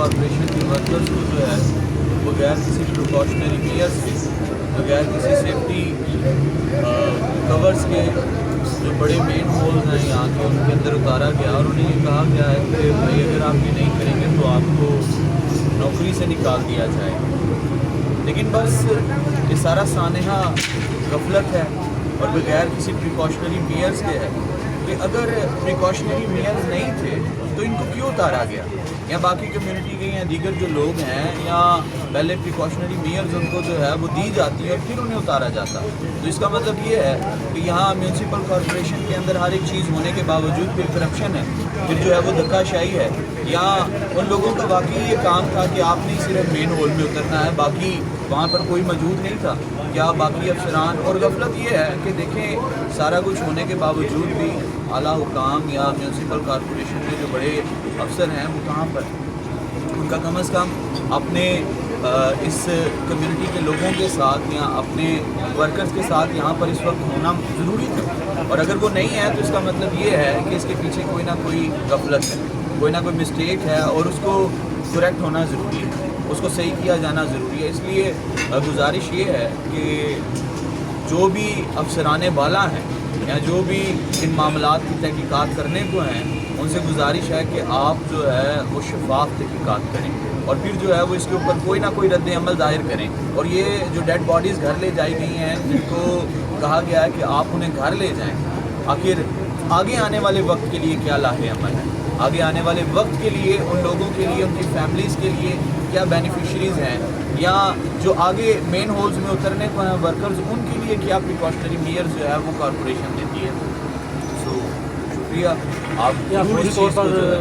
Corporation کے workers کو جو ہے بغیر کسی پریکاشنری میئرز کے، بغیر کسی سیفٹی کورز کے جو بڑے مین ہولز ہیں یہاں کے ان کے اندر اتارا گیا، اور انہیں یہ کہا گیا ہے کہ بھائی اگر آپ یہ نہیں کریں گے تو آپ کو نوکری سے نکال دیا جائے گا۔ لیکن بس یہ سارا سانحہ غفلت ہے اور بغیر کسی پریکاشنری میئرز کے ہے کہ اگر پریکاشنری میئرز نہیں تھے تو ان کو کیوں اتارا گیا، یا باقی کمیونٹی کے یا دیگر جو لوگ ہیں یا پہلے پریکاشنری میئرز ان کو جو ہے وہ دی جاتی ہے اور پھر انہیں اتارا جاتا۔ تو اس کا مطلب یہ ہے کہ یہاں میونسپل کارپوریشن کے اندر ہر ایک چیز ہونے کے باوجود پھر کرپشن ہے، پھر جو ہے وہ دھکا شاہی ہے، یا ان لوگوں کا واقعی یہ کام تھا کہ آپ نے صرف مین ہول میں اترنا ہے، باقی وہاں پر کوئی موجود نہیں تھا، یا باقی افسران۔ اور غفلت یہ ہے کہ دیکھیں سارا کچھ ہونے کے باوجود بھی اعلیٰ حکام یا میونسپل کارپوریشن کے جو بڑے افسر ہیں وہ کہاں پر، ان کا کم از کم اپنے اس کمیونٹی کے لوگوں کے ساتھ یا اپنے ورکرز کے ساتھ یہاں پر اس وقت ہونا ضروری تھا، اور اگر وہ نہیں ہے تو اس کا مطلب یہ ہے کہ اس کے پیچھے کوئی نہ کوئی غفلت ہے، کوئی نہ کوئی مسٹیک ہے، اور اس کو کریکٹ ہونا ضروری ہے، اس کو صحیح کیا جانا ضروری ہے۔ اس لیے گزارش یہ ہے کہ جو بھی افسران بالا ہیں یا جو بھی ان معاملات کی تحقیقات کرنے کو ہیں، ان سے گزارش ہے کہ آپ جو ہے وہ شفاف تحقیقات کریں، اور پھر جو ہے وہ اس کے اوپر کوئی نہ کوئی رد عمل ظاہر کریں۔ اور یہ جو ڈیڈ باڈیز گھر لے جائی گئی ہیں، جن کو کہا گیا ہے کہ آپ انہیں گھر لے جائیں، آخر آگے آنے والے وقت کے لیے کیا لاہ عمل ہے، آگے آنے والے وقت کے لیے ان لوگوں کے لیے، ان کی فیملیز کے لیے کیا بینیفیشریز ہیں، یا جو آگے مین ہولز میں اترنے کو ہیں ورکرز، ان کے لیے کیا پریکاشنری میئرز جو ہے وہ کارپوریشن دیتی ہے۔ سو شکریہ، آپ ضرور اس چیز کو جو ہے